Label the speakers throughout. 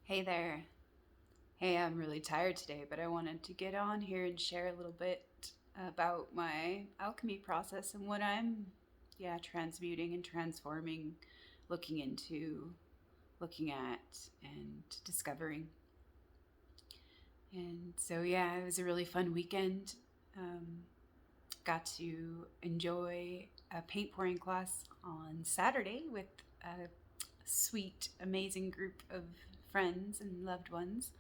Speaker 1: Hey there. Hey, I'm really tired today, but I wanted to get on here and share a little bit about my alchemy process and what I'm, transmuting and transforming, looking into, looking at, and discovering. And so, it was a really fun weekend. Um, got to enjoy a paint pouring class on Saturday with a sweet, amazing group of friends and loved ones.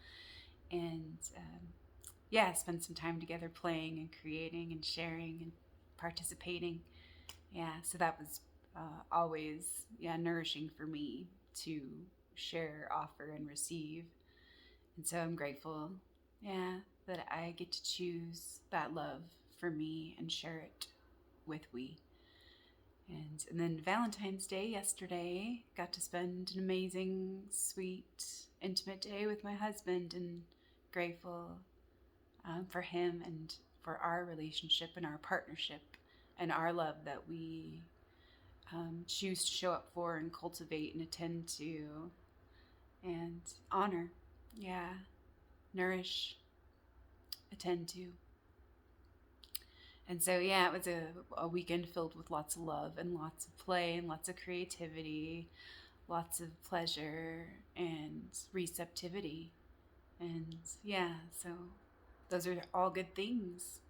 Speaker 1: And spend some time together playing and creating and sharing and participating. So that was always nourishing for me to share, offer, and receive. And so I'm grateful, that I get to choose that love for me and share it with we. And then Valentine's Day yesterday, got to spend an amazing, sweet, intimate day with my husband, and grateful for him and for our relationship and our partnership and our love that we choose to show up for and cultivate and attend to and honor. Yeah, nourish, attend to. And so, it was a weekend filled with lots of love and lots of play and lots of creativity, lots of pleasure and receptivity. And so those are all good things.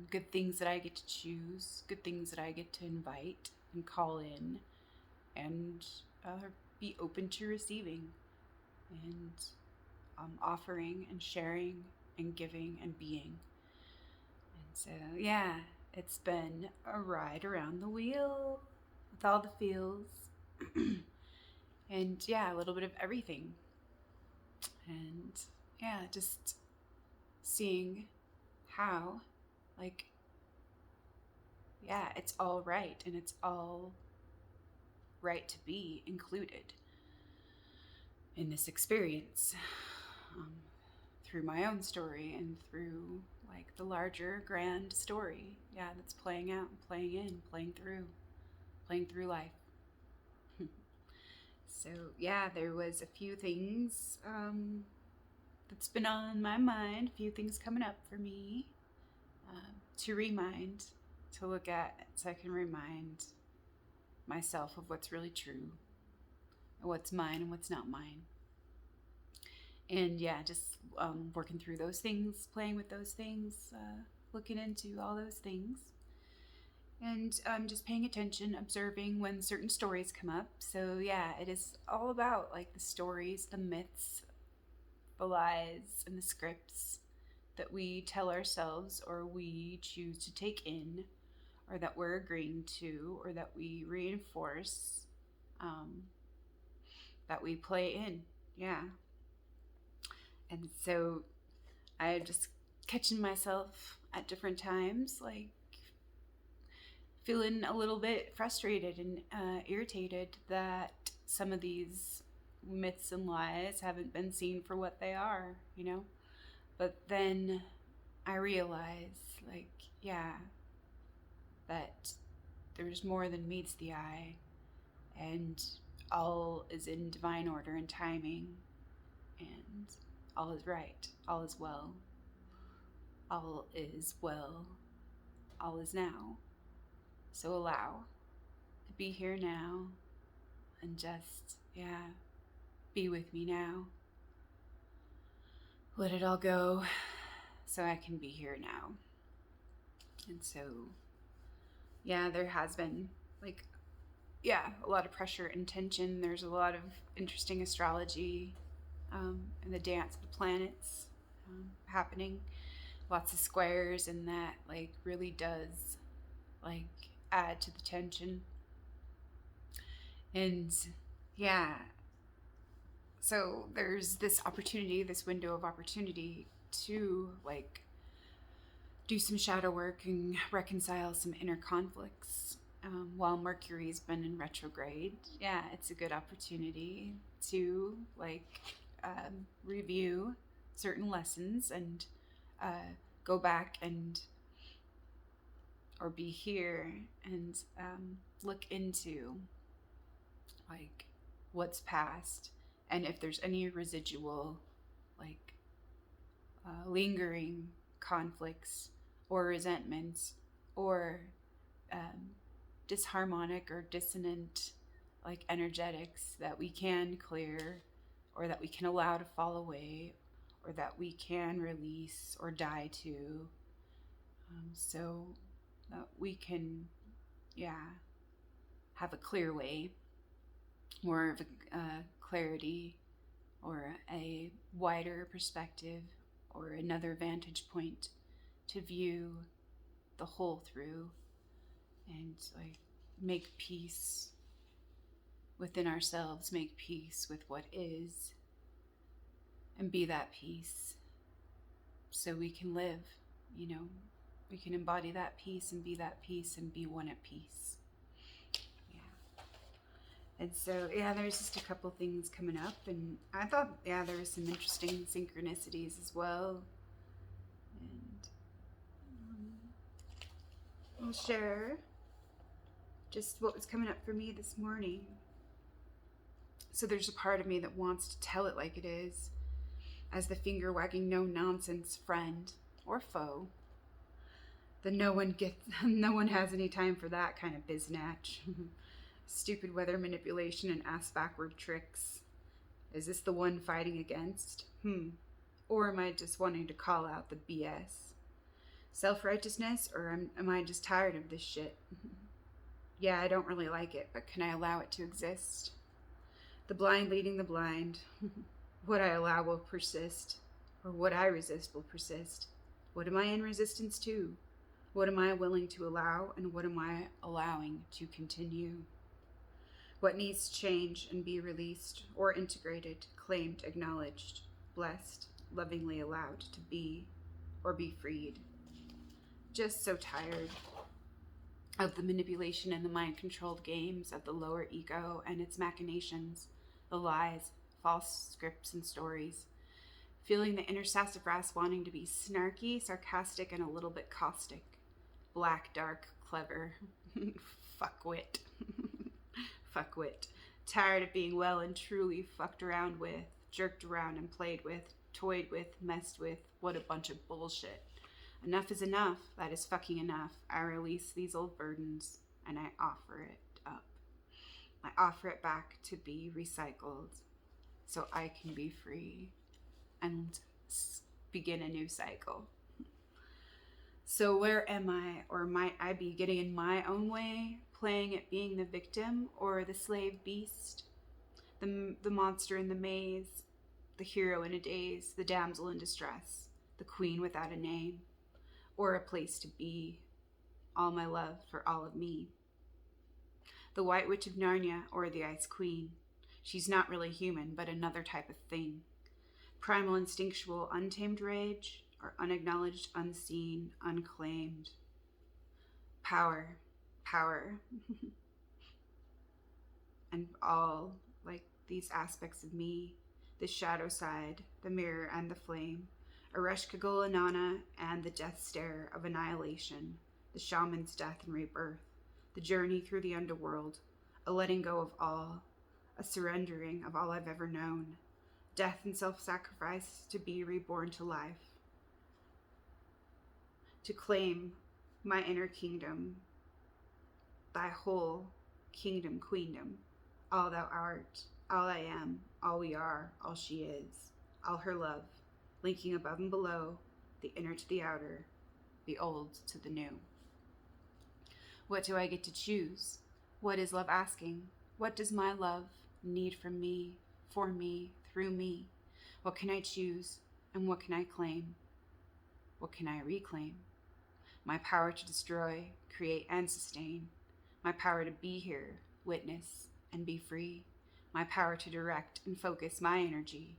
Speaker 1: Good things that I get to choose, good things that I get to invite and call in and be open to receiving and offering and sharing and giving and being. And so, it's been a ride around the wheel with all the feels and a little bit of everything. And just seeing how, like, it's all right and it's all right to be included in this experience um, through my own story and through like the larger grand story that's playing out and playing in, playing through life. So there was a few things that's been on my mind, a few things coming up for me to remind, to look at, so I can remind myself of what's really true, and what's mine and what's not mine. And just working through those things, playing with those things, looking into all those things. And just paying attention, observing when certain stories come up. So it is all about like the stories, the myths, the lies, and the scripts that we tell ourselves or we choose to take in, or that we're agreeing to, or that we reinforce, that we play in. And so I just catching myself at different times, like feeling a little bit frustrated and irritated that some of these myths and lies haven't been seen for what they are, But then I realize, like, that there's more than meets the eye, and all is in divine order and timing, and all is right, all is well, all is well, all is now. So allow to be here now and just, be with me now. Let it all go so I can be here now. And so, there has been like, a lot of pressure and tension. There's a lot of interesting astrology and the dance of the planets happening. Lots of squares, and that like really does like add to the tension. And so there's this opportunity, this window of opportunity to like do some shadow work and reconcile some inner conflicts while Mercury's been in retrograde. It's a good opportunity to like review certain lessons and go back and or be here and look into like what's past And if there's any residual, like lingering conflicts or resentments or um, disharmonic or dissonant like energetics that we can clear or that we can allow to fall away or that we can release or die to, so that we can, yeah, have a clear way, more of a clarity or a wider perspective or another vantage point to view the whole through and like make peace within ourselves, make peace with what is, and be that peace so we can live, you know, we can embody that peace and be one at peace. Yeah. And so, yeah, there's just a couple things coming up, and I thought, yeah, there was some interesting synchronicities as well. And I'll share just what was coming up for me this morning. So there's a part of me that wants to tell it like it is, as the finger wagging no nonsense friend or foe. No one has any time for that kind of biznatch. Stupid weather manipulation and ass backward tricks. Is this the one fighting against? Or am I just wanting to call out the BS? Self-righteousness, or am I just tired of this shit? Yeah, I don't really like it, but can I allow it to exist? The blind leading the blind. What I allow will persist, or what I resist will persist. What am I in resistance to? What am I willing to allow, and what am I allowing to continue? What needs to change and be released, or integrated, claimed, acknowledged, blessed, lovingly allowed to be, or be freed. Just so tired of the manipulation and the mind-controlled games of the lower ego and its machinations, the lies, false scripts and stories. Feeling the inner sassafras wanting to be snarky, sarcastic, and a little bit caustic. Black, dark, clever. Fuckwit. Fuckwit. Tired of being well and truly fucked around with, jerked around and played with, toyed with, messed with. What a bunch of bullshit. Enough is enough. That is fucking enough. I release these old burdens and I offer it up. I offer it back to be recycled so I can be free and begin a new cycle. So where am I, or might I be getting in my own way, playing at being the victim or the slave beast, the monster in the maze, the hero in a daze, the damsel in distress, the queen without a name, or a place to be, all my love for all of me. The White Witch of Narnia or the Ice Queen. She's not really human, but another type of thing. Primal, instinctual, untamed rage, or unacknowledged, unseen, unclaimed. Power. And all, like, these aspects of me, the shadow side, the mirror and the flame, Ereshkigal Inanna and the death stare of annihilation, the shaman's death and rebirth, the journey through the underworld, a letting go of all, a surrendering of all I've ever known, death and self-sacrifice to be reborn to life, to claim my inner kingdom, thy whole kingdom, queendom, all thou art, all I am, all we are, all she is, all her love, linking above and below, the inner to the outer, the old to the new. What do I get to choose? What is love asking? What does my love need from me, for me, through me? What can I choose, and what can I claim? What can I reclaim? My power to destroy, create, and sustain. My power to be here, witness, and be free. My power to direct and focus my energy,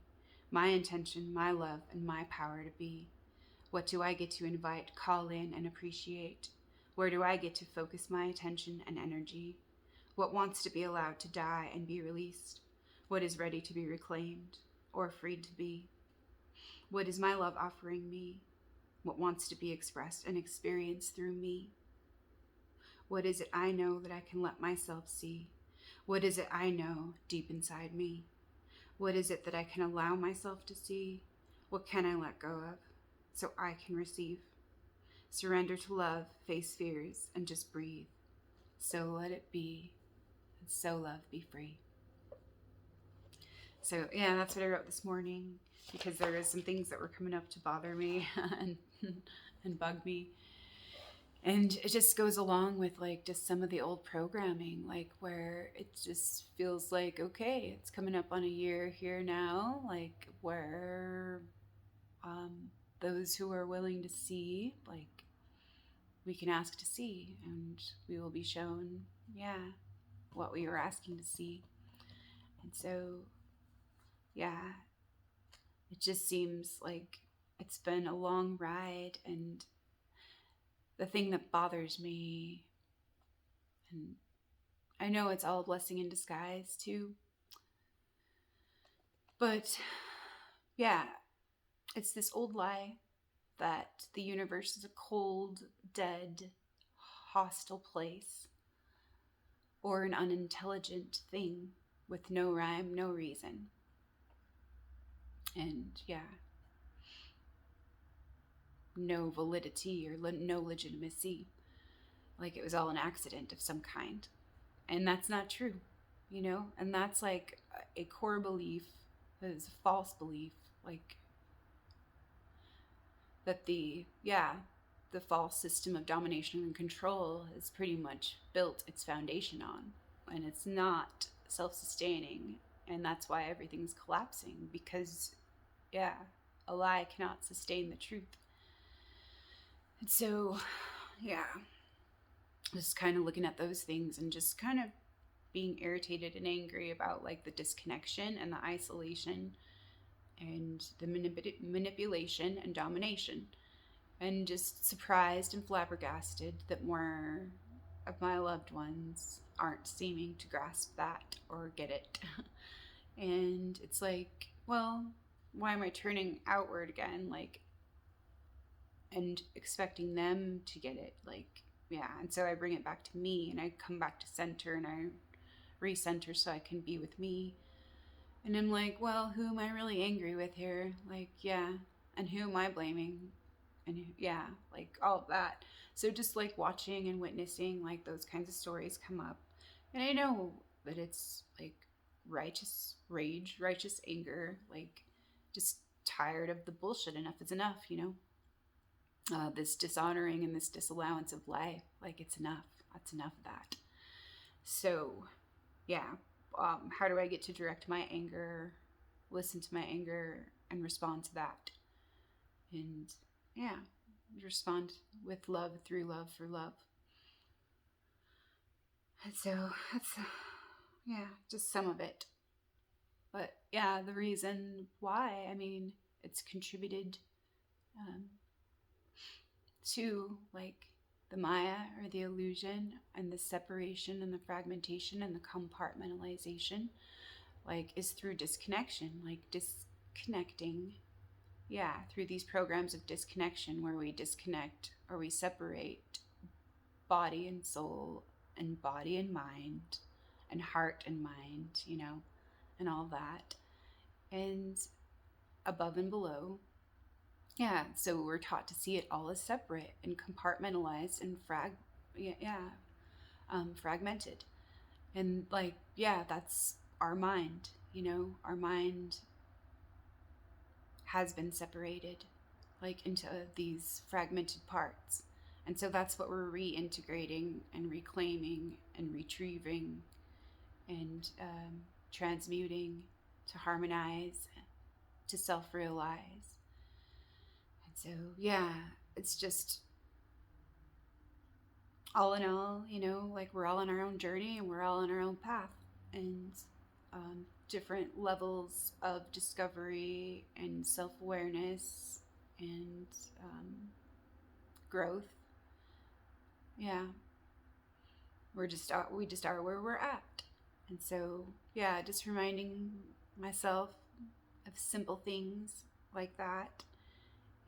Speaker 1: my intention, my love, and my power to be. What do I get to invite, call in, and appreciate? Where do I get to focus my attention and energy? What wants to be allowed to die and be released? What is ready to be reclaimed or freed to be? What is my love offering me? What wants to be expressed and experienced through me? What is it I know that I can let myself see? What is it I know deep inside me? What is it that I can allow myself to see? What can I let go of so I can receive? Surrender to love, face fears, and just breathe. So let it be, and so love be free. So yeah, that's what I wrote this morning, because there is some things that were coming up to bother me and and bug me. And it just goes along with like just some of the old programming, like where it just feels like, okay, it's coming up on a year here now, like where those who are willing to see, like we can ask to see, and we will be shown, yeah, what we were asking to see. And so, yeah, it just seems like it's been a long ride. And the thing that bothers me, and I know it's all a blessing in disguise too, but yeah, it's this old lie that the universe is a cold, dead, hostile place, or an unintelligent thing with no rhyme, no reason. And yeah, no validity or no legitimacy. Like it was all an accident of some kind. And that's not true, you know? And that's like a core belief, that is a false belief, like that the false system of domination and control has pretty much built its foundation on. And it's not self-sustaining. And that's why everything's collapsing, because, yeah, a lie cannot sustain the truth. And so, yeah, just kind of looking at those things and just kind of being irritated and angry about like the disconnection and the isolation and the manipulation and domination, and just surprised and flabbergasted that more of my loved ones aren't seeming to grasp that or get it. And it's like, well, why am I turning outward again, like, and expecting them to get it? Like, yeah. And so I bring it back to me, and I come back to center, and I recenter so I can be with me. And I'm like, well, who am I really angry with here? Like, yeah. And who am I blaming? And yeah, like all of that. So just like watching and witnessing like those kinds of stories come up. And I know that it's like righteous rage, righteous anger, like just tired of the bullshit. Enough is enough, you know? This dishonoring and this disallowance of life, like it's enough. That's enough of that. So, yeah. How do I get to direct my anger, listen to my anger, and respond to that? And yeah, respond with love, through love, for love. And so that's, yeah, just some of it. But yeah, the reason why, I mean, it's contributed to like the Maya, or the illusion, and the separation and the fragmentation and the compartmentalization, like is through disconnection, like disconnecting, yeah, through these programs of disconnection where we disconnect or we separate body and soul and body and mind and heart and mind, you know, and all that, and above and below. Yeah, so we're taught to see it all as separate and compartmentalized and fragmented. And like, yeah, that's our mind, you know, our mind has been separated like into these fragmented parts. And so that's what we're reintegrating and reclaiming and retrieving and transmuting to harmonize, to self-realize. And so, yeah, it's just all in all, you know, like we're all on our own journey and we're all on our own path. And different levels of discovery and self-awareness and growth. Yeah, we just are where we're at. And so, yeah, just reminding myself of simple things like that.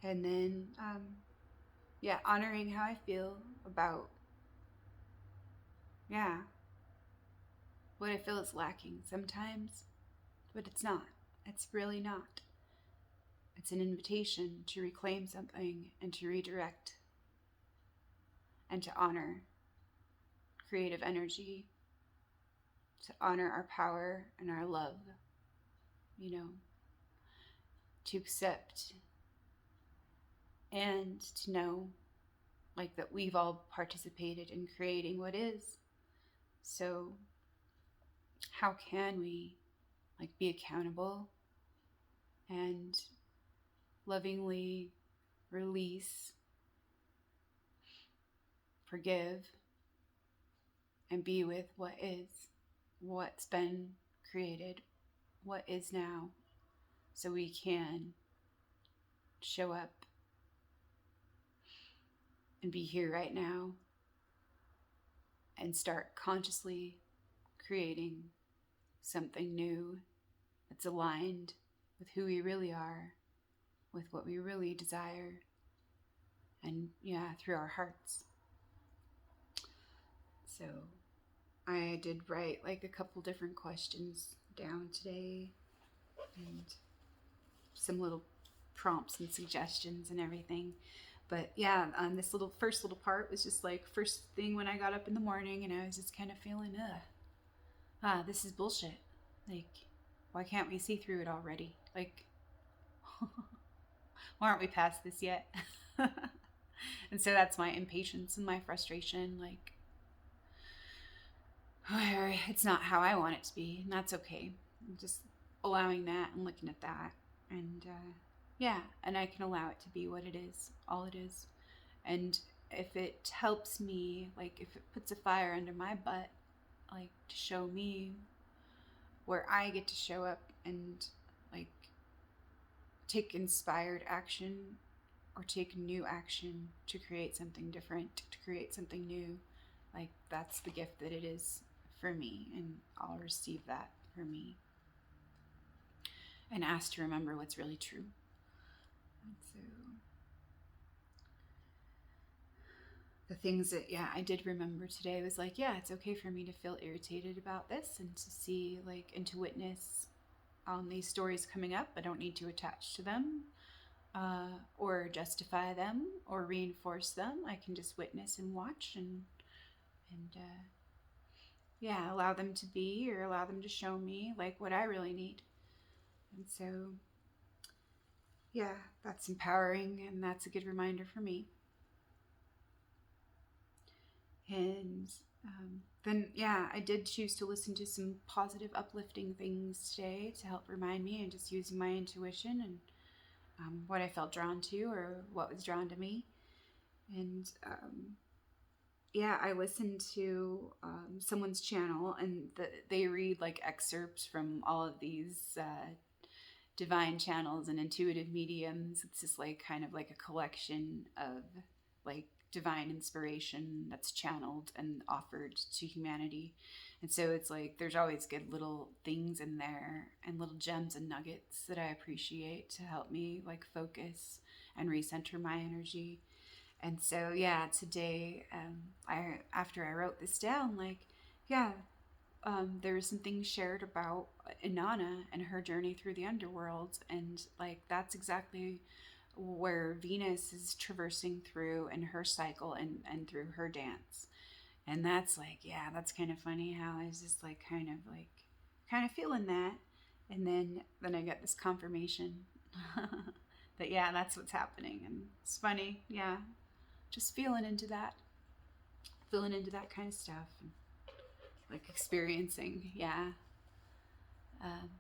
Speaker 1: And then, yeah, honoring how I feel about, yeah, what I feel is lacking sometimes, but it's not. It's really not. It's an invitation to reclaim something and to redirect and to honor creative energy, to honor our power and our love, you know, to accept and to know like that we've all participated in creating what is. So how can we like be accountable and lovingly release, forgive, and be with what is, what's been created, what is now, so we can show up and be here right now and start consciously creating something new that's aligned with who we really are, with what we really desire, and through our hearts. So I did write like a couple different questions down today and some little prompts and suggestions and everything. But yeah, this first little part was just like first thing when I got up in the morning, and I was just kind of feeling, this is bullshit. Like, why can't we see through it already? Like, why aren't we past this yet? And so that's my impatience and my frustration. Like, it's not how I want it to be, and that's okay. I'm just allowing that and looking at that, and and I can allow it to be what it is, all it is. And if it helps me, like if it puts a fire under my butt, like to show me where I get to show up and like take inspired action or take new action to create something different, to create something new, like that's the gift that it is for me, and I'll receive that for me and ask to remember what's really true. And so the things that I did remember today was like, it's okay for me to feel irritated about this and to see like and to witness these stories coming up. I don't need to attach to them or justify them or reinforce them. I can just witness and watch and allow them to be, or allow them to show me like what I really need. And so that's empowering, and that's a good reminder for me. And then I did choose to listen to some positive, uplifting things today to help remind me, and just using my intuition and what I felt drawn to or what was drawn to me. And I listened to someone's channel, and they read like excerpts from all of these divine channels and intuitive mediums. It's just like kind of like a collection of like divine inspiration that's channeled and offered to humanity. And so it's like there's always good little things in there and little gems and nuggets that I appreciate to help me like focus and recenter my energy. And so today after I wrote this down, like there were some things shared about Inanna and her journey through the underworld, and like that's exactly where Venus is traversing through in her cycle and through her dance. And that's like, that's kind of funny how I was just like kind of feeling that. And then I got this confirmation that that's what's happening. And it's funny, just feeling into that kind of stuff, and like experiencing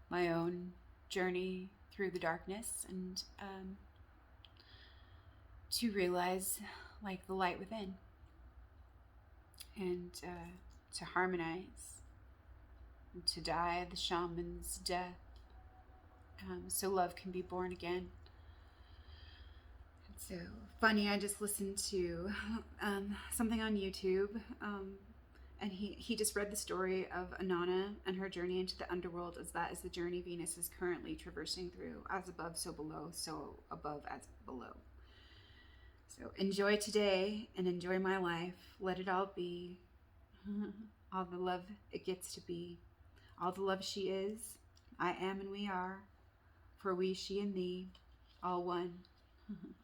Speaker 1: my own journey through the darkness, and to realize like the light within, and to harmonize, and to die the shaman's death, so love can be born again. And so funny, I just listened to something on YouTube, and he just read the story of Inanna and her journey into the underworld, as that is the journey Venus is currently traversing through. As above, so below, so above as below. So enjoy today and enjoy my life. Let it all be. All the love it gets to be. All the love she is, I am, and we are. For we, she, and thee, all one,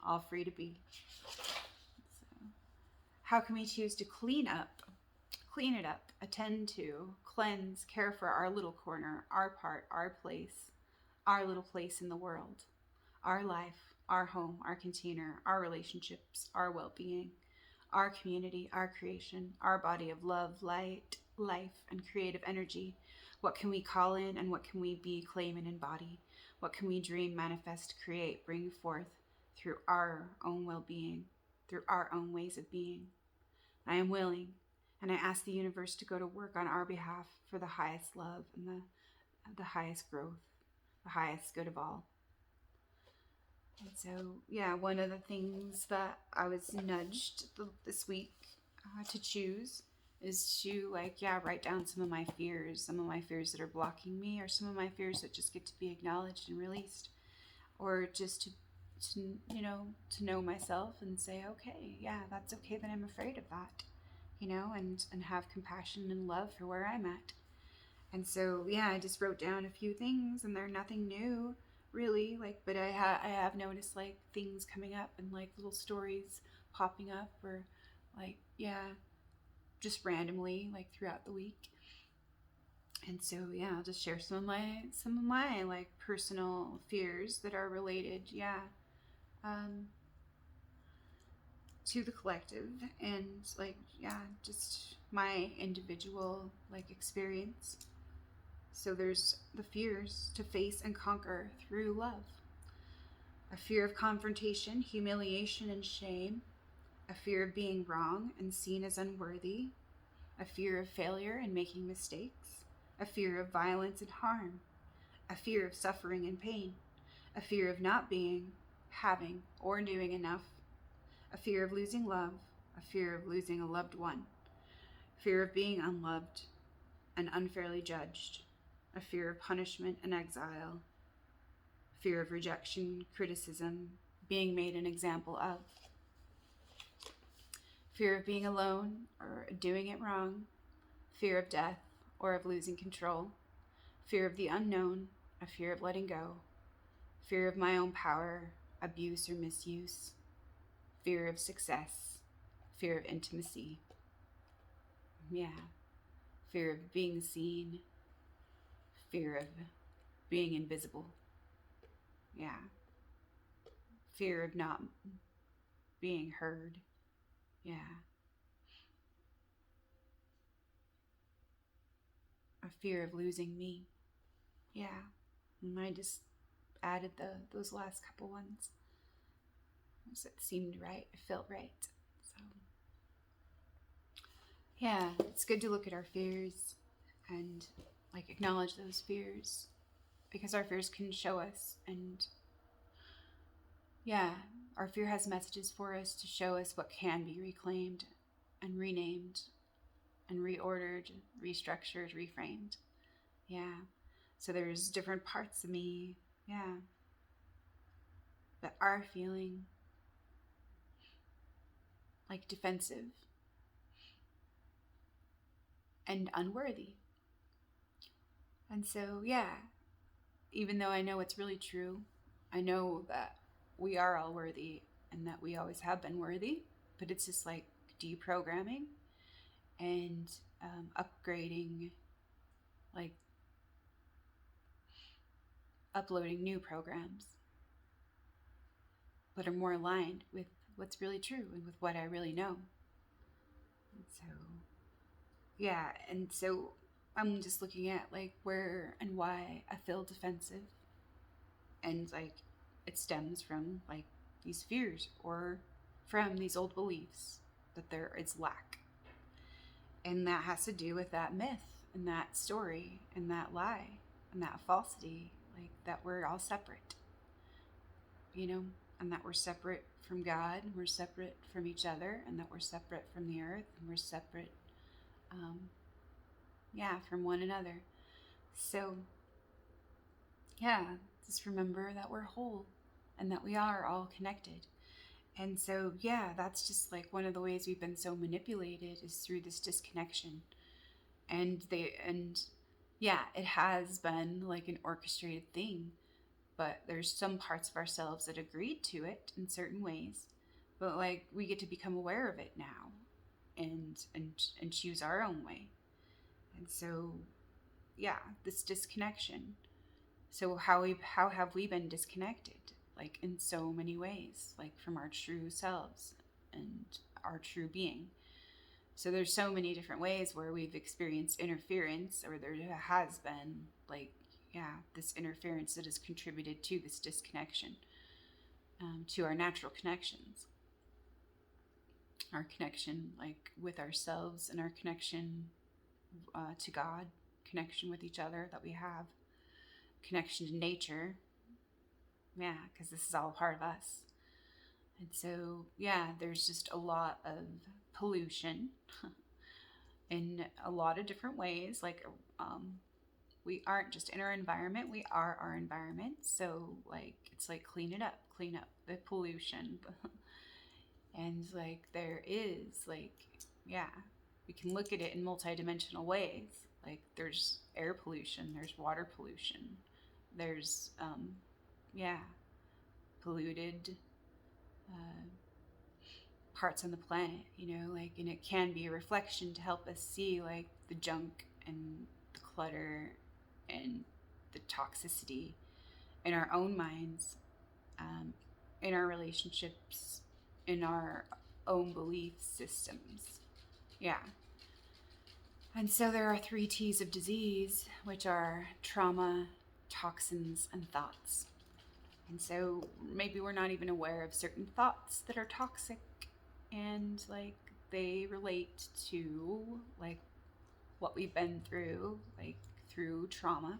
Speaker 1: all free to be. So, how can we choose to clean it up, attend to, cleanse, care for our little corner, our part, our little place in the world, our life, our home, our container, our relationships, our well being, our community, our creation, our body of love, light, life, and creative energy? What can we call in and what can we be, claim, and embody? What can we dream, manifest, create, bring forth through our own well being, through our own ways of being? I am willing, and I ask the universe to go to work on our behalf for the highest love and the highest growth, the highest good of all. And so, yeah, one of the things that I was nudged this week to choose is to, like, yeah, write down some of my fears that are blocking me, or some of my fears that just get to be acknowledged and released, or just to know myself and say, okay, yeah, that's okay that I'm afraid of that, and have compassion and love for where I'm at. And so, yeah, I just wrote down a few things, and they're nothing new, really. Like, but I have noticed, like, things coming up and, like, little stories popping up, or, like, yeah, just randomly, like, throughout the week. And so, yeah, I'll just share some of my like personal fears that are related, to the collective, and, like, yeah, just my individual, like, experience. So there's the fears to face and conquer through love. A fear of confrontation, humiliation, and shame. A fear of being wrong and seen as unworthy. A fear of failure and making mistakes. A fear of violence and harm. A fear of suffering and pain. A fear of not being, having, or doing enough. A fear of losing love. A fear of losing a loved one. Fear of being unloved and unfairly judged. A fear of punishment and exile. Fear of rejection, criticism, being made an example of. Fear of being alone or doing it wrong. Fear of death or of losing control. Fear of the unknown, a fear of letting go. Fear of my own power, abuse or misuse. Fear of success. Fear of intimacy. Yeah. Fear of being seen. Fear of being invisible. Yeah. Fear of not being heard. Yeah. A fear of losing me. Yeah. And I just added those last couple ones. So it seemed right. It felt right. So, yeah, it's good to look at our fears and, like, acknowledge those fears, because our fears can show us, and, yeah, our fear has messages for us to show us what can be reclaimed and renamed and reordered, restructured, reframed. Yeah. So there's different parts of me, yeah, that are feeling like defensive and unworthy. And so, yeah, even though I know it's really true, I know that we are all worthy and that we always have been worthy, but it's just like deprogramming and upgrading, like uploading new programs that are more aligned with what's really true and with what I really know. And so, yeah, and so I'm just looking at, like, where and why I feel defensive, and, like, it stems from, like, these fears or from these old beliefs that there is lack, and that has to do with that myth and that story and that lie and that falsity, like, that we're all separate, and that we're separate from God, and we're separate from each other, and that we're separate from the earth, and we're separate from one another. So, yeah, just remember that we're whole and that we are all connected. And so, yeah, that's just, like, one of the ways we've been so manipulated is through this disconnection. And yeah, it has been like an orchestrated thing but there's some parts of ourselves that agreed to it in certain ways. But like we get to become aware of it now and choose our own way. And so yeah, this disconnection. So how have we been disconnected? Like in so many ways, like from our true selves and our true being. So there's so many different ways where we've experienced interference, or there has been like, yeah, this interference that has contributed to this disconnection, to our natural connections, our connection like with ourselves and our connection to God, connection with each other that we have, connection to nature. Yeah, because this is all part of us. And so, yeah, there's just a lot of pollution in a lot of different ways. Like, we aren't just in our environment, we are our environment. So, like, it's like clean up the pollution. And, like, there is, like, yeah, we can look at it in multidimensional ways. Like, there's air pollution, there's water pollution, there's, yeah, polluted uh, parts on the planet, like, and it can be a reflection to help us see like the junk and the clutter and the toxicity in our own minds, in our relationships, in our own belief systems. Yeah. And so there are 3 T's of disease, which are trauma, toxins, and thoughts. And so maybe we're not even aware of certain thoughts that are toxic, and like they relate to like what we've been through, like through trauma.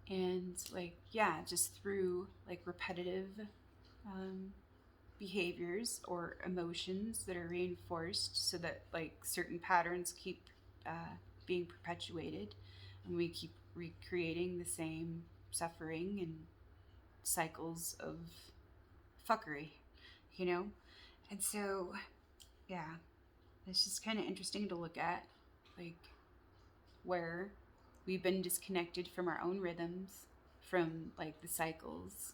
Speaker 1: And like, yeah, just through like repetitive behaviors or emotions that are reinforced so that like certain patterns keep being perpetuated, and we keep recreating the same suffering and cycles of fuckery, you know? And so, yeah, it's just kind of interesting to look at, like, where we've been disconnected from our own rhythms, from like the cycles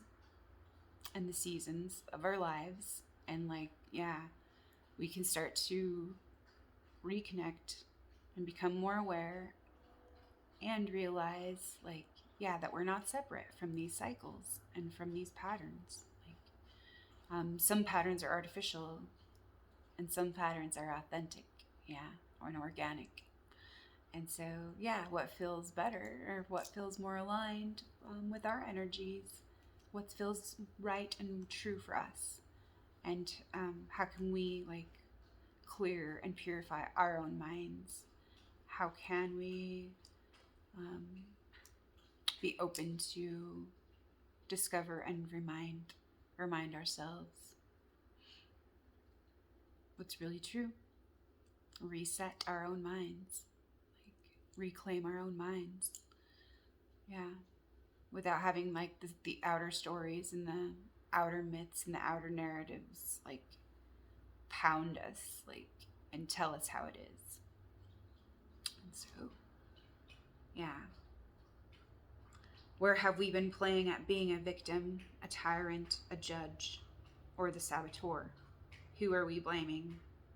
Speaker 1: and the seasons of our lives. And like, yeah, we can start to reconnect and become more aware and realize, like, yeah, that we're not separate from these cycles and from these patterns. Like, some patterns are artificial and some patterns are authentic, yeah, or organic. And so, yeah, what feels better or what feels more aligned with our energies, what feels right and true for us, and how can we like clear and purify our own minds? How can we be open to discover and remind ourselves what's really true? Reset our own minds, like reclaim our own minds. Yeah, without having like the outer stories and the outer myths and the outer narratives like pound us like and tell us how it is. And so, yeah, where have we been playing at being a victim, a tyrant, a judge, or the saboteur? Who are we blaming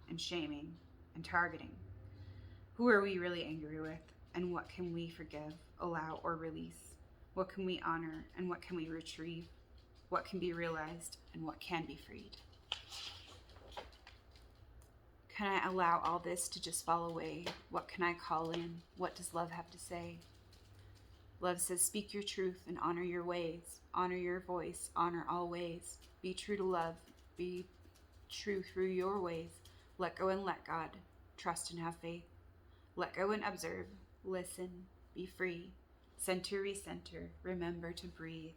Speaker 1: and shaming and targeting? Who are we really angry with, and what can we forgive, allow, or release? What can we honor, and what can we retrieve? What can be realized, and what can be freed? Can I allow all this to just fall away? What can I call in? What does love have to say? Love says, speak your truth and honor your ways. Honor your voice, honor all ways. Be true to love. Be true through your ways. Let go and let God. Trust and have faith. Let go and observe. Listen. Be free. Center, recenter. Remember to breathe.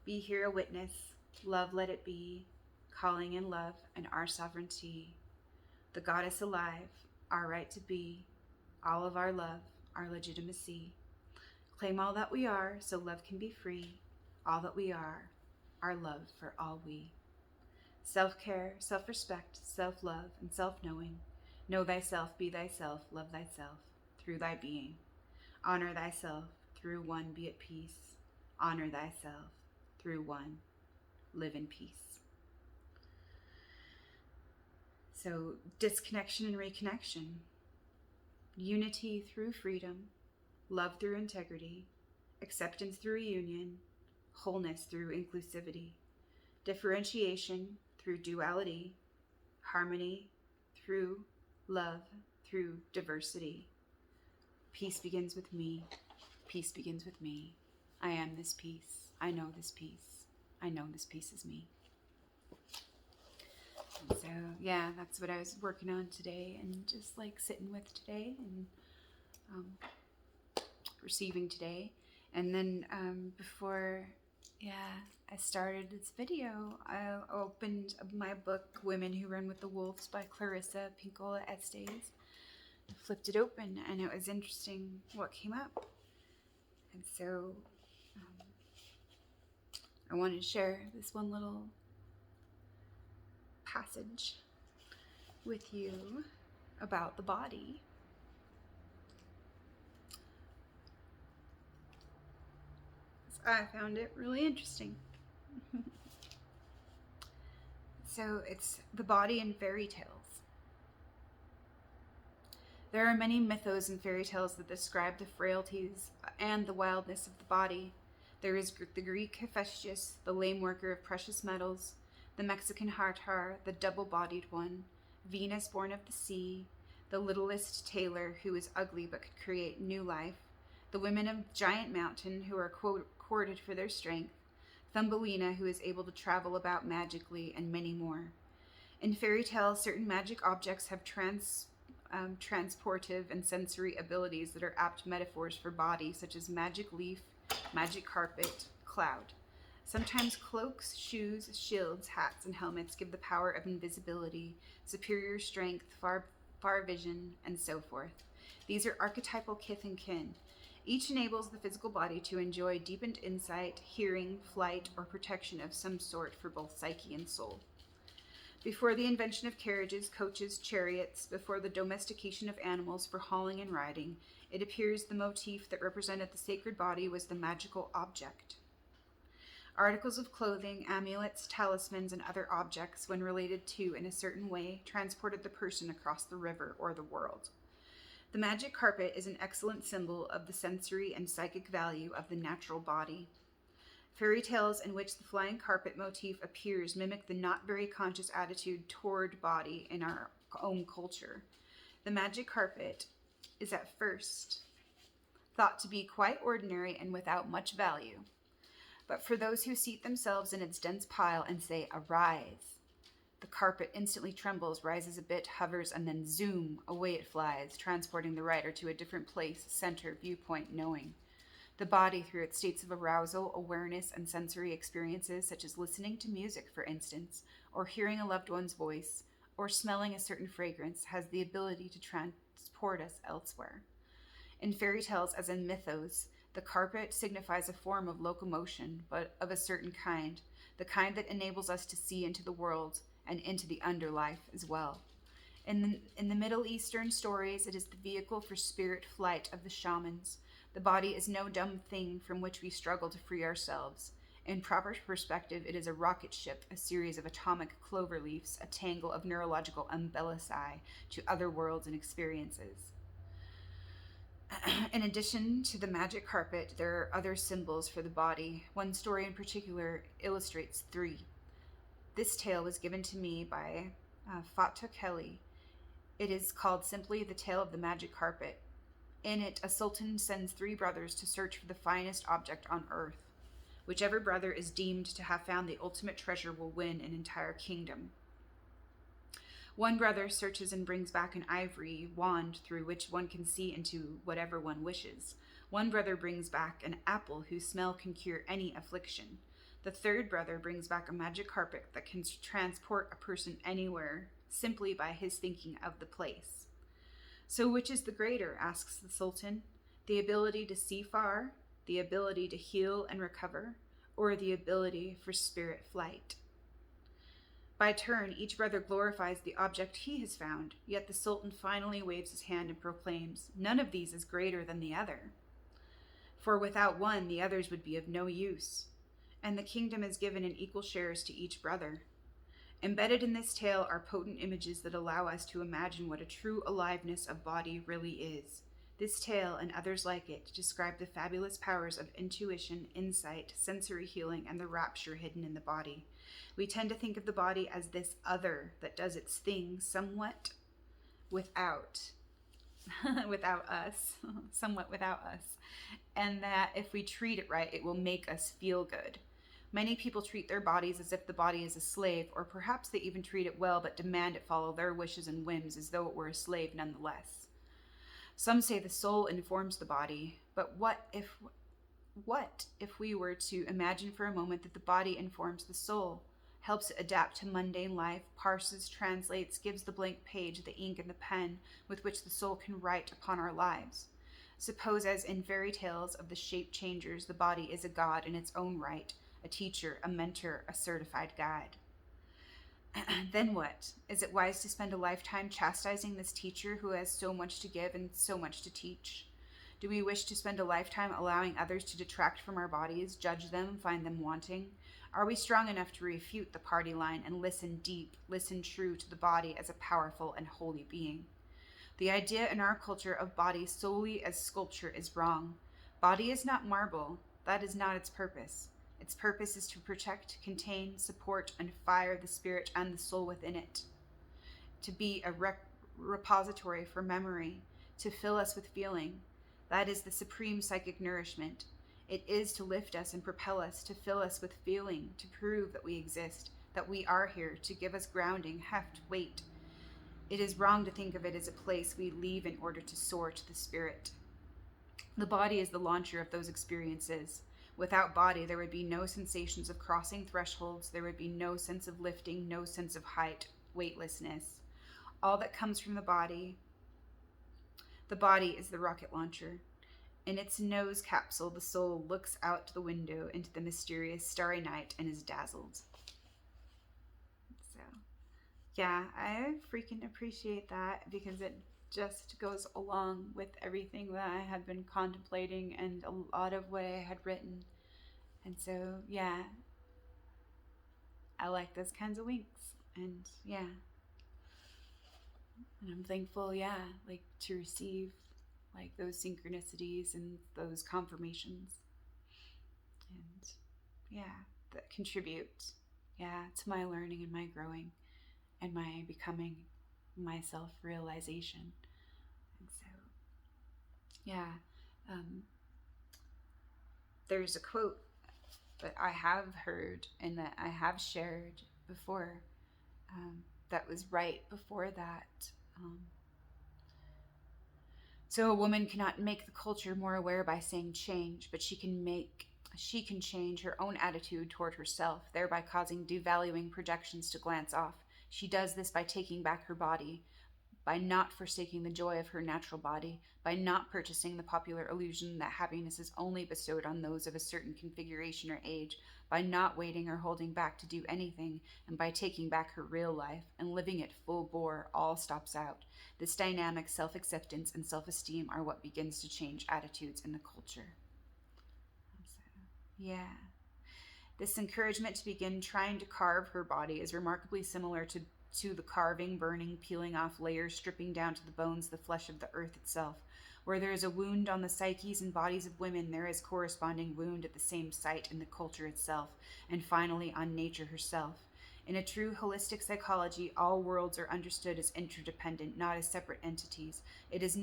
Speaker 1: Be here a witness. Love, let it be. Calling in love and our sovereignty. The goddess alive. Our right to be. All of our love. Our legitimacy. Claim all that we are so love can be free. All that we are. Our love for all we. Self-care, self-respect, self-love, and self-knowing. Know thyself, be thyself, love thyself, through thy being. Honor thyself, through one be at peace. Honor thyself through one. Live in peace. So, disconnection and reconnection. Unity through freedom. Love through integrity. Acceptance through union. Wholeness through inclusivity. Differentiation through duality. Harmony through love through diversity. Peace begins with me. Peace begins with me. I am this peace. I know this peace. I know this peace is me. And so, yeah, that's what I was working on today and just like sitting with today and receiving today. And then before, I started this video, I opened my book, Women Who Run with the Wolves by Clarissa Pinkola Estes. Flipped it open and it was interesting what came up. And so I wanted to share this one little passage with you about the body. I found it really interesting. So it's the body in fairy tales. There are many mythos and fairy tales that describe the frailties and the wildness of the body. There is the Greek Hephaestus, the lame worker of precious metals, the Mexican Hartar, the double-bodied one, Venus born of the sea, the littlest tailor who is ugly but could create new life, the women of Giant Mountain who are courted for their strength, Thumbelina who is able to travel about magically, and many more. In fairy tales, certain magic objects have transportive and sensory abilities that are apt metaphors for body, such as magic leaf, magic carpet, cloud. Sometimes cloaks, shoes, shields, hats, and helmets give the power of invisibility, superior strength, far vision, and so forth. These are archetypal kith and kin. Each enables the physical body to enjoy deepened insight, hearing, flight, or protection of some sort for both psyche and soul. Before the invention of carriages, coaches, chariots, before the domestication of animals for hauling and riding, it appears the motif that represented the sacred body was the magical object. Articles of clothing, amulets, talismans, and other objects, when related to in a certain way, transported the person across the river or the world. The magic carpet is an excellent symbol of the sensory and psychic value of the natural body. Fairy tales in which the flying carpet motif appears mimic the not very conscious attitude toward body in our own culture. The magic carpet is at first thought to be quite ordinary and without much value. But for those who seat themselves in its dense pile and say, "Arise," the carpet instantly trembles, rises a bit, hovers, and then zoom, away it flies, transporting the rider to a different place, center, viewpoint, knowing. The body, through its states of arousal, awareness, and sensory experiences, such as listening to music, for instance, or hearing a loved one's voice, or smelling a certain fragrance, has the ability to transport us elsewhere. In fairy tales, as in mythos, the carpet signifies a form of locomotion, but of a certain kind, the kind that enables us to see into the world and into the underlife as well. In the Middle Eastern stories, it is the vehicle for spirit flight of the shamans. The body is no dumb thing from which we struggle to free ourselves. In proper perspective, it is a rocket ship, a series of atomic clover leaves, a tangle of neurological umbilici to other worlds and experiences. In addition to the magic carpet, there are other symbols for the body. One story in particular illustrates 3. This tale was given to me by Fatah Kelly. It is called simply The Tale of the Magic Carpet. In it, a sultan sends 3 brothers to search for the finest object on earth. Whichever brother is deemed to have found the ultimate treasure will win an entire kingdom. One brother searches and brings back an ivory wand through which one can see into whatever one wishes. One brother brings back an apple whose smell can cure any affliction. The third brother brings back a magic carpet that can transport a person anywhere simply by his thinking of the place. So which is the greater, asks the sultan, the ability to see far, the ability to heal and recover, or the ability for spirit flight? By turn, each brother glorifies the object he has found, yet the sultan finally waves his hand and proclaims, none of these is greater than the other. For without one, the others would be of no use. And the kingdom is given in equal shares to each brother. Embedded in this tale are potent images that allow us to imagine what a true aliveness of body really is. This tale and others like it describe the fabulous powers of intuition, insight, sensory healing, and the rapture hidden in the body. We tend to think of the body as this other that does its thing somewhat without without us, somewhat without us, and that if we treat it right, it will make us feel good. Many people treat their bodies as if the body is a slave, or perhaps they even treat it well but demand it follow their wishes and whims as though it were a slave nonetheless. Some say the soul informs the body, but what if we were to imagine for a moment that the body informs the soul, helps it adapt to mundane life, parses, translates, gives the blank page, the ink, and the pen with which the soul can write upon our lives? Suppose, as in fairy tales of the shape changers, the body is a god in its own right, a teacher, a mentor, a certified guide. Then what? Is it wise to spend a lifetime chastising this teacher who has so much to give and so much to teach? Do we wish to spend a lifetime allowing others to detract from our bodies, judge them, find them wanting? Are we strong enough to refute the party line and listen deep, listen true to the body as a powerful and holy being? The idea in our culture of body solely as sculpture is wrong. Body is not marble. That is not its purpose. Its purpose is to protect, contain, support, and fire the spirit and the soul within it. To be a repository for memory, to fill us with feeling. That is the supreme psychic nourishment. It is to lift us and propel us, to fill us with feeling, to prove that we exist, that we are here, to give us grounding, heft, weight. It is wrong to think of it as a place we leave in order to soar to the spirit. The body is the launcher of those experiences. Without body, there would be no sensations of crossing thresholds. There would be no sense of lifting, no sense of height, weightlessness. All that comes from the body is the rocket launcher. In its nose capsule, the soul looks out the window into the mysterious starry night and is dazzled. So, yeah, I freaking appreciate that because it just goes along with everything that I had been contemplating and a lot of what I had written. And so, yeah, I like those kinds of winks. And yeah, and I'm thankful, yeah, like to receive like those synchronicities and those confirmations. And yeah, that contribute, yeah, to my learning and my growing and my becoming, my self-realization. And so, yeah, there's a quote that I have heard and that I have shared before, that was right before that. So a woman cannot make the culture more aware by saying change, but she can change her own attitude toward herself, thereby causing devaluing projections to glance off. She does this by taking back her body, by not forsaking the joy of her natural body, by not purchasing the popular illusion that happiness is only bestowed on those of a certain configuration or age, by not waiting or holding back to do anything, and by taking back her real life and living it full bore, all stops out. This dynamic self-acceptance and self-esteem are what begins to change attitudes in the culture. So, yeah. This encouragement to begin trying to carve her body is remarkably similar to the carving, burning, peeling off layers, stripping down to the bones the flesh of the earth itself. Where there is a wound on the psyches and bodies of women, there is corresponding wound at the same site in the culture itself, and finally on nature herself. In a true holistic psychology, all worlds are understood as interdependent, not as separate entities. It is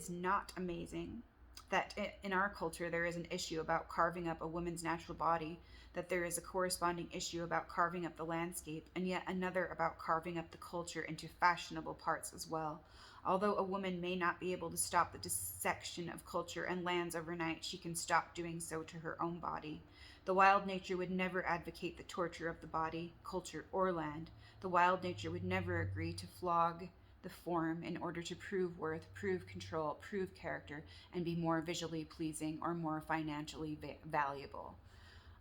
Speaker 1: not amazing that in our culture there is an issue about carving up a woman's natural body, that there is a corresponding issue about carving up the landscape, and yet another about carving up the culture into fashionable parts as well. Although a woman may not be able to stop the dissection of culture and lands overnight, she can stop doing so to her own body. The wild nature would never advocate the torture of the body, culture, or land. The wild nature would never agree to flog the form in order to prove worth, prove control, prove character, and be more visually pleasing or more financially valuable.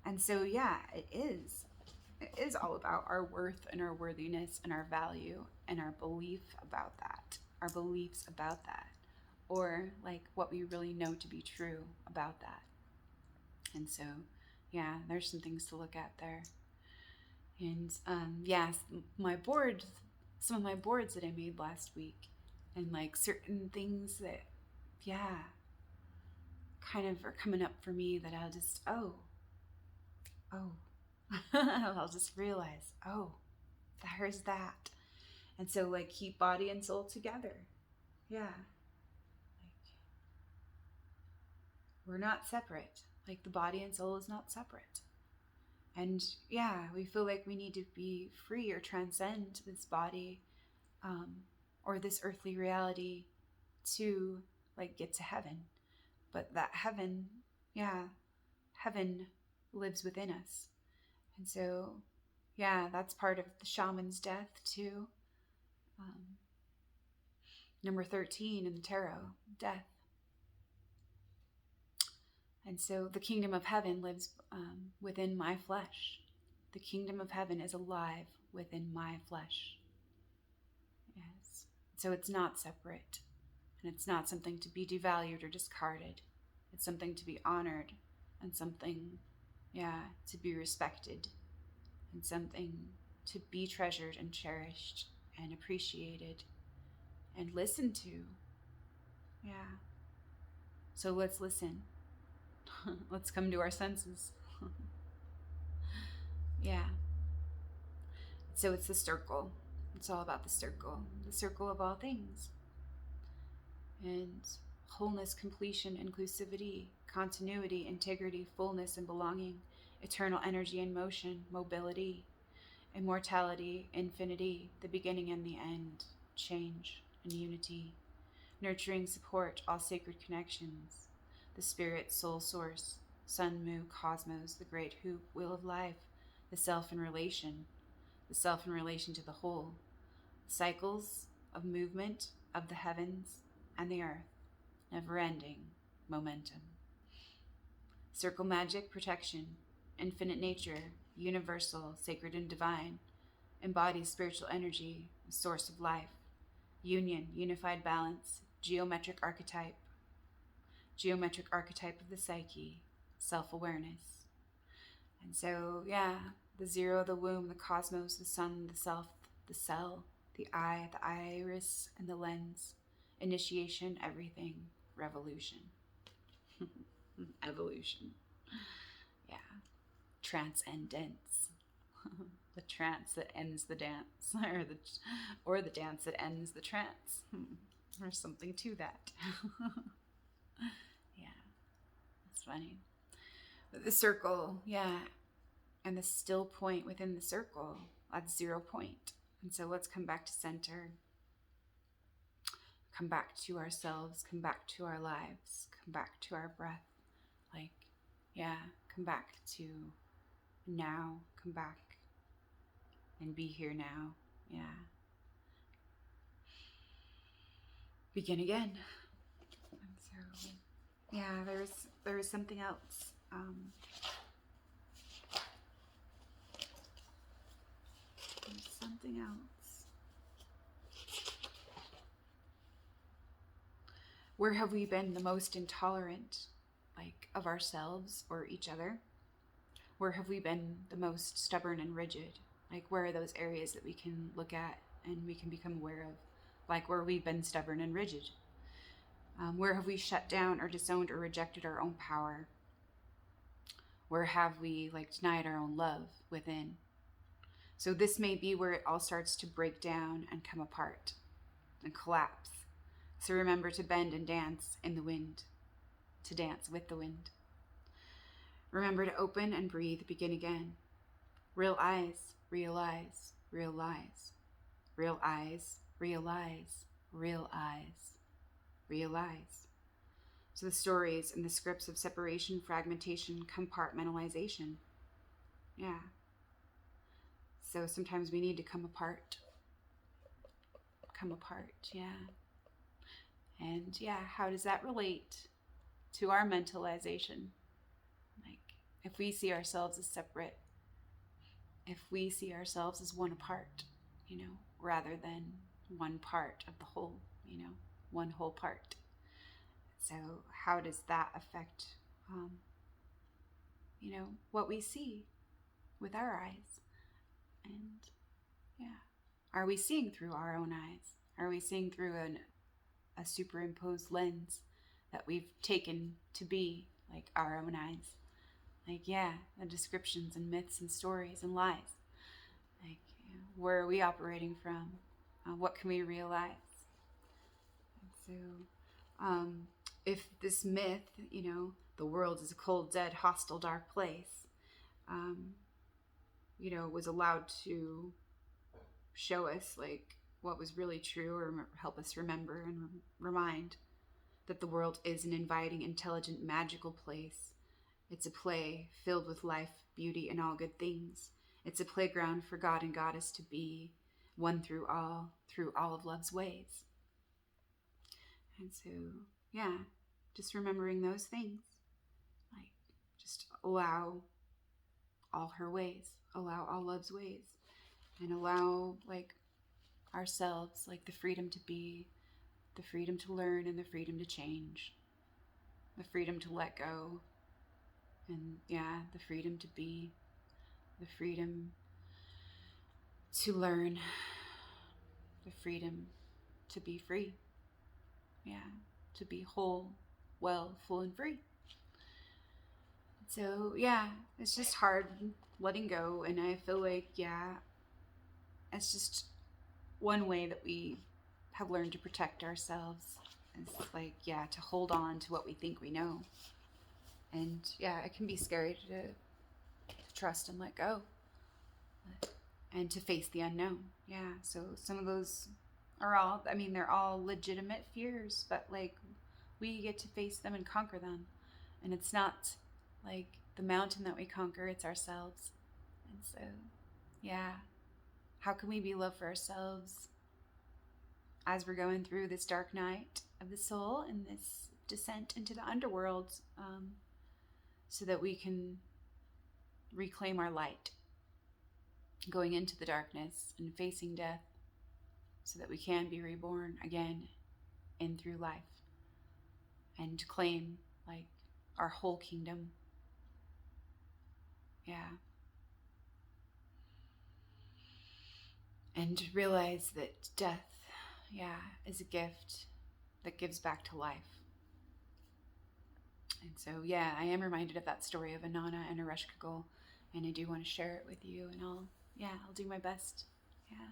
Speaker 1: And so, yeah, it is all about our worth and our worthiness and our value and our beliefs about that, or like what we really know to be true about that. And so, yeah, there's some things to look at there. And yes, my board, some of my boards that I made last week, and like certain things that, yeah, kind of are coming up for me that I'll just, oh, I'll just realize, oh, there's that. And so, like, keep body and soul together. Yeah. Like, we're not separate. Like, the body and soul is not separate. And yeah, we feel like we need to be free or transcend this body, or this earthly reality to like get to heaven. But that heaven, yeah, heaven lives within us. And so, yeah, that's part of the shaman's death too. Number 13 in the tarot, death. And so the kingdom of heaven lives within my flesh. The kingdom of heaven is alive within my flesh. Yes. So it's not separate. And it's not something to be devalued or discarded. It's something to be honored and something, yeah, to be respected and something to be treasured and cherished and appreciated and listened to. Yeah. So let's listen. Let's come to our senses. Yeah. So it's the circle. It's all about the circle of all things. And wholeness, completion, inclusivity, continuity, integrity, fullness, and belonging, eternal energy and motion, mobility, immortality, infinity, the beginning and the end, change and unity, nurturing support, all sacred connections, the spirit, soul source, sun, moon, cosmos, the great hoop, wheel of life, the self in relation to the whole, cycles of movement of the heavens and the earth, never-ending momentum. Circle magic, protection, infinite nature, universal, sacred and divine, embodies spiritual energy, source of life, union, unified balance, geometric archetype of the psyche, self-awareness. And so, yeah, the zero, the womb, the cosmos, the sun, the self, the cell, the eye, the iris, and the lens, initiation, everything, revolution. Evolution. Yeah. Transcendence. The trance that ends the dance, or the dance that ends the trance. There's something to that. Yeah, it's funny. But the circle, yeah, and the still point within the circle, that's 0 point. And so let's come back to center, come back to ourselves, come back to our lives, come back to our breath. Like, yeah, come back to now, come back and be here now. Yeah. Begin again. And so, yeah, there was something else. There's something else. Where have we been the most intolerant, like, of ourselves or each other? Where have we been the most stubborn and rigid? Like, where are those areas that we can look at and we can become aware of? Like, where we've been stubborn and rigid? Where have we shut down or disowned or rejected our own power? Where have we, like, denied our own love within? So this may be where it all starts to break down and come apart and collapse. So remember to bend and dance in the wind, to dance with the wind. Remember to open and breathe, begin again. Real eyes, realize, realize. Real eyes, realize, real eyes, realize. So the stories and the scripts of separation, fragmentation, compartmentalization. Yeah. So sometimes we need to come apart. Come apart, yeah. And yeah, how does that relate to our mentalization? Like, if we see ourselves as separate, if we see ourselves as one apart, rather than one part of the whole, one whole part. So how does that affect, what we see with our eyes? And yeah, are we seeing through our own eyes? Are we seeing through a superimposed lens that we've taken to be like our own eyes? Like, yeah, the descriptions and myths and stories and lies. Like, where are we operating from? What can we realize? So, if this myth, the world is a cold, dead, hostile, dark place, was allowed to show us like what was really true, or help us remember and remind that the world is an inviting, intelligent, magical place. It's a play filled with life, beauty, and all good things. It's a playground for God and Goddess to be one through all of love's ways. And so, yeah, just remembering those things. Like, just allow all her ways, allow all love's ways, and allow, like, ourselves, like, the freedom to be, the freedom to learn, and the freedom to change, the freedom to let go, and, yeah, the freedom to be, the freedom to learn, the freedom to be free. Yeah, to be whole, well, full, and free. So, yeah, it's just hard letting go. And I feel like, yeah, it's just one way that we have learned to protect ourselves. It's like, yeah, to hold on to what we think we know. And yeah, it can be scary to trust and let go, and to face the unknown. Yeah, so some of those are they're all legitimate fears, but like, we get to face them and conquer them. And it's not like the mountain that we conquer, it's ourselves. And so, yeah, how can we be love for ourselves as we're going through this dark night of the soul and this descent into the underworld, so that we can reclaim our light, going into the darkness and facing death, so that we can be reborn again in through life and claim like our whole kingdom. Yeah. And realize that death, yeah, is a gift that gives back to life. And so, yeah, I am reminded of that story of Inanna and Ereshkigal, and I do want to share it with you, and I'll do my best. Yeah.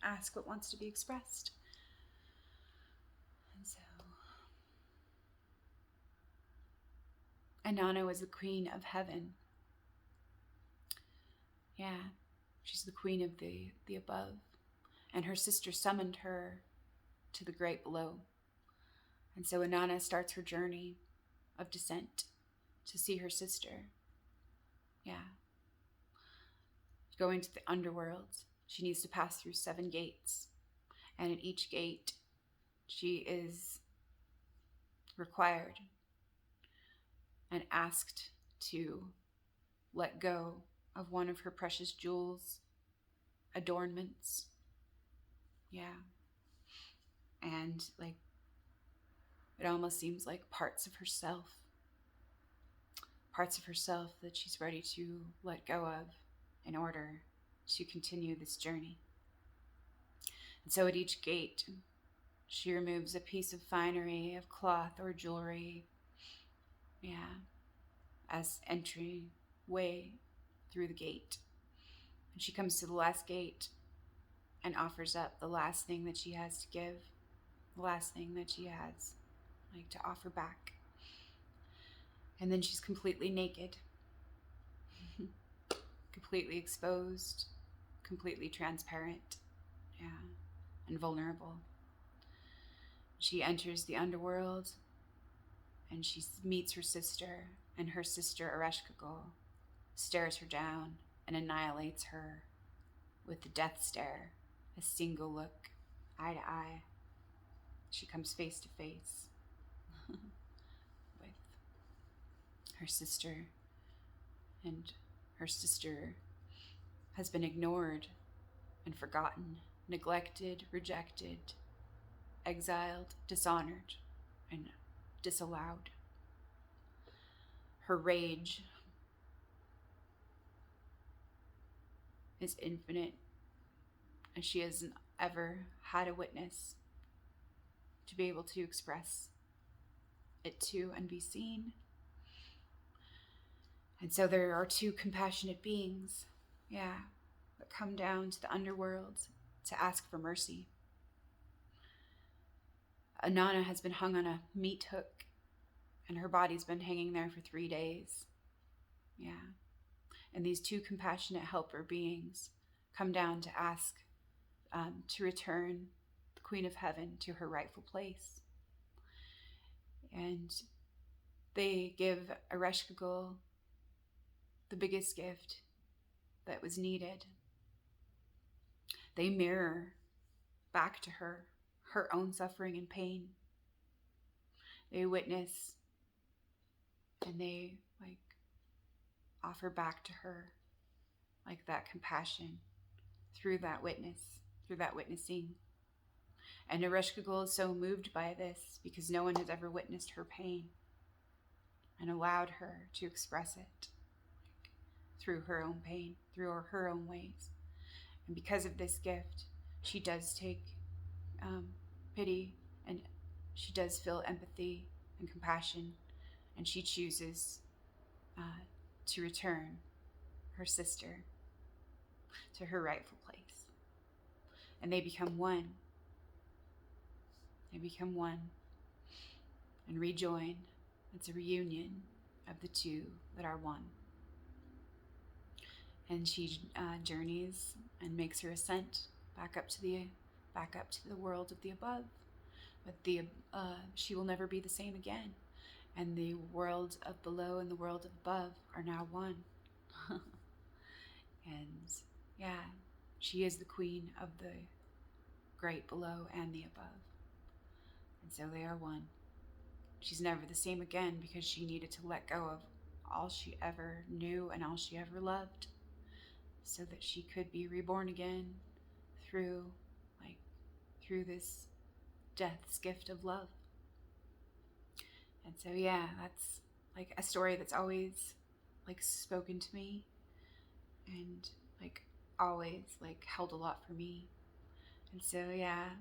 Speaker 1: Ask what wants to be expressed. And so, Inanna was the queen of heaven. Yeah, she's the queen of the above. And her sister summoned her to the great below. And so Inanna starts her journey of descent to see her sister. Yeah. Going to the underworld, she needs to pass through 7 gates. And at each gate, she is required and asked to let go of one of her precious jewels, adornments. Yeah. And like, it almost seems like parts of herself that she's ready to let go of in order to continue this journey. And so at each gate, she removes a piece of finery, of cloth or jewelry, yeah, as entry way through the gate. And she comes to the last gate and offers up the last thing that she has to give, the last thing that she has like to offer back. And then she's completely naked, completely exposed, completely transparent, yeah, and vulnerable. She enters the underworld, and she meets her sister, and her sister Ereshkigal stares her down and annihilates her with the death stare, a single look, eye to eye. She comes face to face with her sister, and her sister has been ignored and forgotten, neglected, rejected, exiled, dishonored, and disallowed. Her rage is infinite, and she hasn't ever had a witness to be able to express it to and be seen. And so there are two compassionate beings, that come down to the underworld to ask for mercy. Anana has been hung on a meat hook, and her body's been hanging there for 3 days. And these two compassionate helper beings come down to ask to return the Queen of Heaven to her rightful place. And they give Ereshkigal the biggest gift that was needed. They mirror back to her own suffering and pain. They witness and they offer back to her that compassion through that witnessing. And Ereshkigal is so moved by this because no one has ever witnessed her pain and allowed her to express it through her own pain, through her own ways. And because of this gift, she does take pity, and she does feel empathy and compassion, and she chooses to return her sister to her rightful place. And they become one. They become one and rejoin. It's a reunion of the two that are one. And she journeys and makes her ascent back up to the world of the above. But she will never be the same again. And the world of below and the world of above are now one. And she is the queen of the great below and the above. And so they are one. She's never the same again because she needed to let go of all she ever knew and all she ever loved so that she could be reborn again through this death's gift of love. And so that's a story that's always spoken to me and always held a lot for me. And so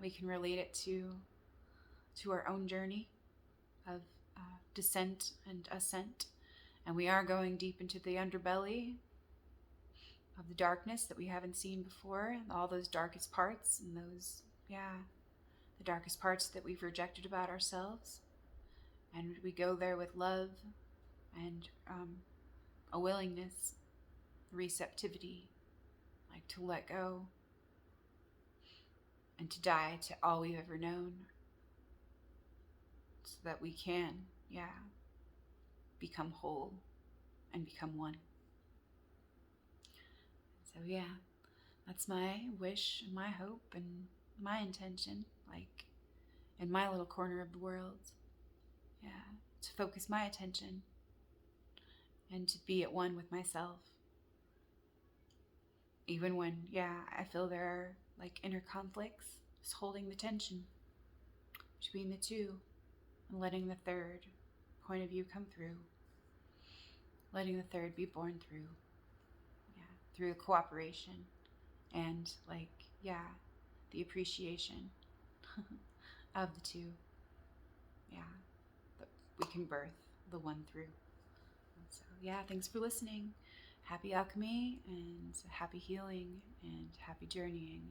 Speaker 1: we can relate it to our own journey of descent and ascent. And we are going deep into the underbelly of the darkness that we haven't seen before, and all those darkest parts, and those the darkest parts that we've rejected about ourselves. And we go there with love and a willingness, receptivity, to let go and to die to all we've ever known so that we can, become whole and become one. So that's my wish and my hope and my intention, in my little corner of the world. To focus my attention and to be at one with myself. Even when, I feel there are inner conflicts, just holding the tension between the two and letting the third point of view come through. Letting the third be born through. Through the cooperation and the appreciation of the two. That we can birth the one through. And so thanks for listening. Happy alchemy and happy healing and happy journeying,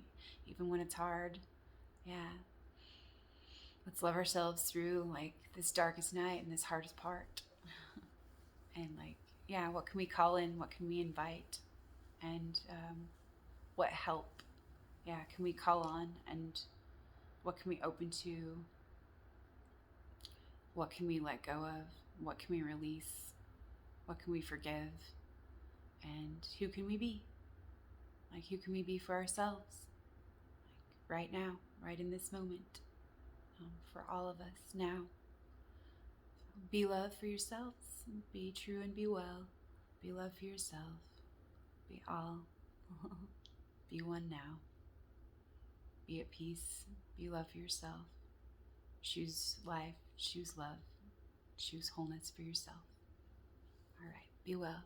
Speaker 1: even when it's hard. Let's love ourselves through this darkest night and this hardest part. And what can we call in? What can we invite? And what help can we call on? And what can we open to? What can we let go of? What can we release? What can we forgive? And who can we be? Who can we be for ourselves? Right now, right in this moment, for all of us now. Be love for yourselves. Be true and be well. Be love for yourself. Be all. Be one now. Be at peace. Be love for yourself. Choose life. Choose love. choose wholeness for yourself. All right, be well.